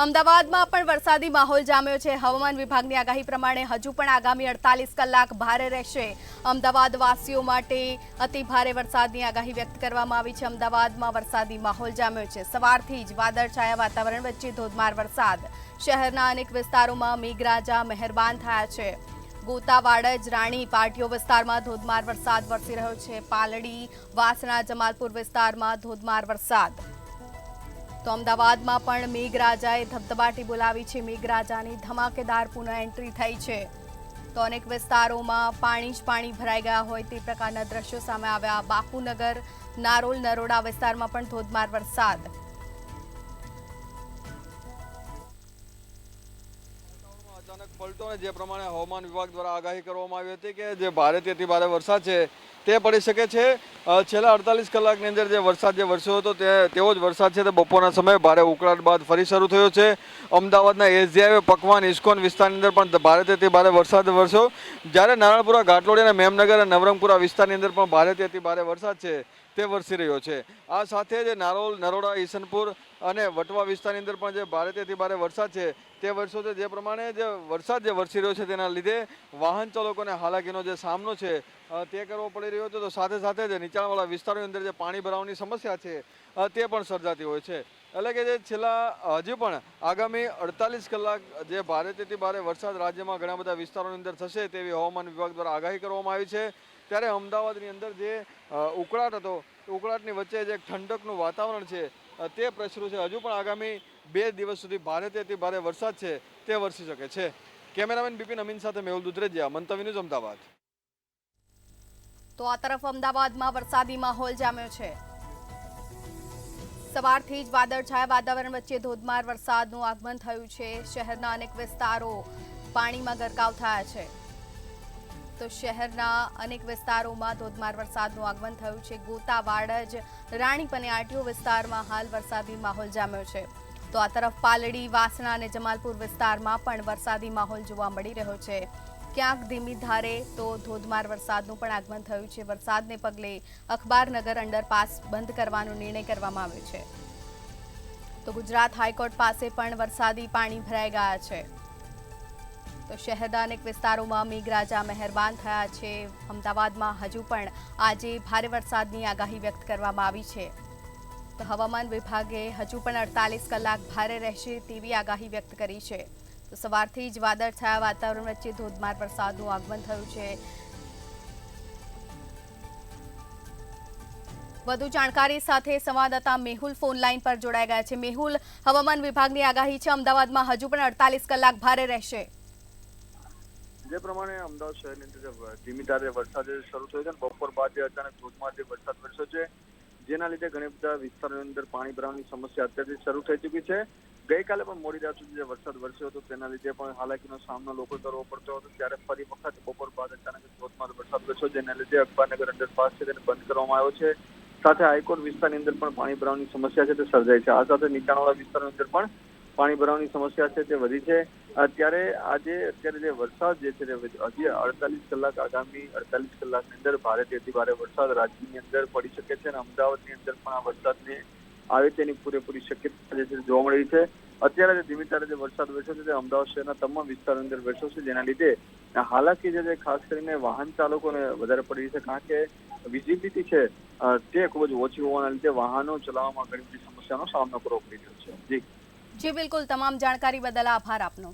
અમદાવાદમાં પણ વરસાદી માહોલ જામ્યો છે। હવામાન વિભાગની આગાહી પ્રમાણે હજુ પણ આગામી 48 કલાક ભારે રહેશે। અમદાવાદ વાસીઓ માટે અતિ ભારે વરસાદની આગાહી વ્યક્ત કરવામાં આવી છે। અમદાવાદમાં વરસાદી માહોલ જામ્યો છે। સવારથી જ વાદળછાયા વાતાવરણ વચ્ચે ધોધમાર વરસાદ। શહેરના અનેક વિસ્તારોમાં મેઘરાજા મહેરબાન થયા છે। ગોતા વાડજ રાણી પાટિયો વિસ્તારમાં ધોધમાર વરસાદ વરસી રહ્યો છે। પાલડી વાસણા જમાલપુર વિસ્તારમાં ધોધમાર વરસાદ। તો અમદાવાદમાં પણ મેઘરાજાએ ધબધબાટી બોલાવી છે। મેઘરાજાની ધમાકેદાર પુનઃ એન્ટ્રી થઈ છે। તો અનેક વિસ્તારોમાં પાણી જ પાણી ભરાઈ ગયા હોય તે પ્રકારના દ્રશ્યો સામે આવ્યા। બાપુનગર નારોલ નરોડા વિસ્તારમાં પણ ધોધમાર વરસાદ। અચાનક પલટો જે પ્રમાણે હવામાન વિભાગ દ્વારા આગાહી કરવામાં આવી હતી કે જે ભારેથી અતિ ભારે વરસાદ છે તે પડી શકે છે। છેલ્લા 48 કલાકની અંદર જે વરસાદ વરસ્યો હતો તેવો જ વરસાદ છે તે બપોરના સમયે ભારે ઉકળાટ બાદ ફરી શરૂ થયો છે। અમદાવાદના એસજી હાઈવે પકવાન ઇસ્કોન વિસ્તારની અંદર પણ ભારેથી અતિ ભારે વરસાદ વરસ્યો, જ્યારે નારણપુરા ઘાટલોડી અને મેમનગર અને નવરંગપુરા વિસ્તારની અંદર પણ ભારેથી અતિ ભારે વરસાદ છે તે વરસી રહ્યો છે। આ સાથે જ નારોલ નરોડા ઈસનપુર અને વટવા વિસ્તારની અંદર પણ જે ભારેથી અતિ ભારે વરસાદ છે તે વરસ્યો છે। જે પ્રમાણે જે વરસાદ વરસી રહ્યો છે તેના લીધે વાહન ચાલકોને હાલાકીનો જે સામનો છે તે કરવો પડી રહ્યો છે। તો સાથે સાથે જ નીચાણવાળા વિસ્તારોની અંદર જે પાણી ભરાવાની સમસ્યા છે તે પણ સર્જાતી હોય છે। એટલે કે જે છેલ્લા હજી પણ આગામી 48 કલાક જે ભારેથી ભારે વરસાદ રાજ્યમાં ઘણા બધા વિસ્તારોની અંદર થશે તેવી હવામાન વિભાગ દ્વારા આગાહી કરવામાં આવી છે। ત્યારે અમદાવાદની અંદર જે ઉકળાટ હતો, ઉકળાટની વચ્ચે જે ઠંડકનું વાતાવરણ છે તે પ્રસર્યું છે। હજુ પણ આગામી 2 દિવસ સુધી ભારેથી અતિ ભારે વરસાદ છે તે વરસી શકે છે। કેમેરામેન બિપિન અમીન સાથે મેહુલ દુધરેજિયા, મંતવ્ય ન્યૂઝ, અમદાવાદ। તો આ તરફ અમદાવાદમાં વરસાદી માહોલ જામ્યો છે। સવારથી જ વાદળછાયા વાતાવરણ વચ્ચે ધોધમાર વરસાદનું આગમન થયું છે। શહેરના અનેક વિસ્તારો પાણીમાં ગરકાવ થયા છે। તો શહેરના અનેક વિસ્તારોમાં ધોધમાર વરસાદનું આગમન થયું છે। ગોતા વાડજ રાણી પનિયાટીઓ વિસ્તારમાં હાલ વરસાદી માહોલ જામ્યો છે। તો આ તરફ પાલડી વાસણા અને જમાલપુર વિસ્તારમાં પણ વરસાદી માહોલ જોવા મળી રહ્યો છે। ક્યાંક ધીમી ધારે તો ધોધમાર વરસાદનું પણ આગમન થયું છે। વરસાદને પગલે અખબારનગર અંડરપાસ બંધ કરવાનો નિર્ણય કરવામાં આવ્યો છે। તો ગુજરાત હાઈકોર્ટ પાસે પણ વરસાદી પાણી ભરાઈ ગયા છે। તો શહેરના અનેક વિસ્તારોમાં મેઘરાજા મહેરબાન થયા છે। અમદાવાદમાં હજુ પણ આજે ભારે વરસાદની આગાહી વ્યક્ત કરવામાં આવી છે। તો હવામાન વિભાગે હજુ પણ 48 કલાક ભારે રહેશે તેવી આગાહી વ્યક્ત કરી છે। તો સવારથી જ વાદળછાયા વાતાવરણ વચ્ચે ધોધમાર વરસાદનું આગમન થયું છે। વધુ જાણકારી સાથે સંવાદદાતા મેહુલ ફોન લાઈન પર જોડાઈ ગયા છે। મેહુલ, હવામાન વિભાગની આગાહી છે અમદાવાદમાં હજુ પણ 48 કલાક ભારે રહેશે। જે પ્રમાણે અમદાવાદ શહેરની અંદર ધીમી ધારે વરસાદ શરૂ થયો છે, બપોર બાદ અચાનક ધોધમાર વરસાદ વરસ્યો છે, જેના લીધે ઘણા બધા વિસ્તારોની અંદર પાણી ભરાવાની સમસ્યા અત્યારથી શરૂ થઈ ચૂકી છે। ગઈકાલે પણ મોડી રાત સુધી જે વરસાદ વરસ્યો હતો તેના લીધે પણ હાલાકીનો સામનો લોકો કરવો પડતો હતો, ત્યારે ફરી વખત બપોર બાદ અચાનક ધોધમાર વરસાદ વરસ્યો, જેના લીધે અખબારનગર અંડરપાસ છે તેને બંધ કરવામાં આવ્યો છે। સાથે હાઈકોર્ટ વિસ્તારની અંદર પણ પાણી ભરાવાની સમસ્યા છે તે સર્જાઈ છે। આ સાથે નીચાણવાળા વિસ્તારોની અંદર પણ પાણી ભરાવાની સમસ્યા છે તે વધી છે। અત્યારે જે વરસાદ છે તે હજી 48 કલાક આગામી 48 કલાકની અંદર ભારેથી અતિ ભારે વરસાદ રાજ્યની અંદર પડી શકે છે અને અમદાવાદની અંદર પણ આ વરસાદને આવે તેની પૂરેપૂરી શક્યતા જોવા મળી છે। અત્યારે જે ધીમી ધારે જે વરસાદ વરસ્યો છે તે અમદાવાદ શહેરના તમામ વિસ્તારોની અંદર વરસ્યો છે, જેના લીધે હાલાકી જે ખાસ કરીને વાહન ચાલકોને વધારે પડી છે, કારણ કે વિઝિબિલિટી છે તે ખૂબ જ ઓછી હોવાના લીધે વાહનો ચલાવવામાં ઘણી બધી સમસ્યાનો સામનો કરવો પડી રહ્યો છે। જી બિલકુલ, તમામ જાણકારી બદલ આભાર આપનો।